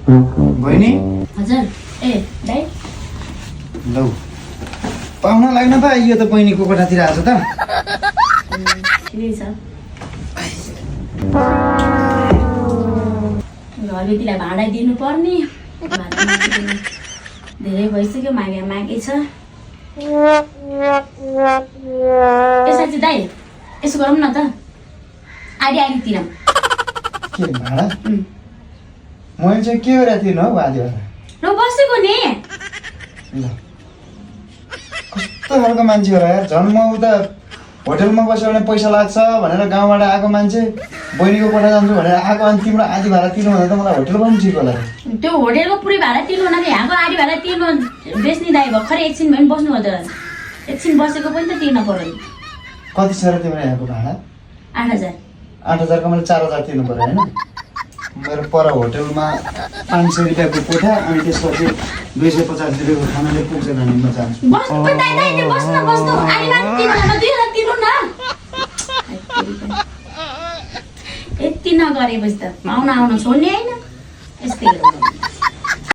बहिनी हजुर ए दाइ लौ पाहुना लाग्न त यो त बहिनीको कोठातिर आएको छ त ठिकै छ घरबेटीलाई भाडा दिनु पर्ने धेरै भइसक्यो मागे छ साँच्ची दाइ यसो गरौँ न त आधी तिरौँ के भाडा मैले चाहिँ के गरेर तिर्नु हौ आधी भाडा ल बसेको नि ल कस्तो खालको मान्छे हो र यार झन् म उता होटेलमा बस्यो भने पैसा लाग्छ भनेर गाउँबाट आएको मान्छे बहिनीको कोठा जान्छु भनेर आएको अनि तिम्रो आधी भाडा तिर्नु भन्दा त मलाई होटेल पनि ठिक होला त्यो होटेलको पुरै भाडा तिर्नु भन्दा यहाँको आधी भाडा तिर्नु बेच्ने दाइ भर्खरै एकछिन भए पनि बस्नु हो त एकछिन बसेको पनि त तिर्न पर्यो कति छ र तिम्रो यहाँको भाडा 8,000 8,000को मैले 4,000 तिर्नु पर्यो होइन मेरो पर होटेलमा 500 रुपियाँको कोठा अनि त्यसपछि 250 रुपियाँको खानाले पुग्छ भने म चाहन्छु बस्नु दाइ दाइ बस्नु आधी भाडा तिर्नु न 2,000 तिर्नु न यति नगरेपछि त आउन छोड्ने होइन यस्तै हो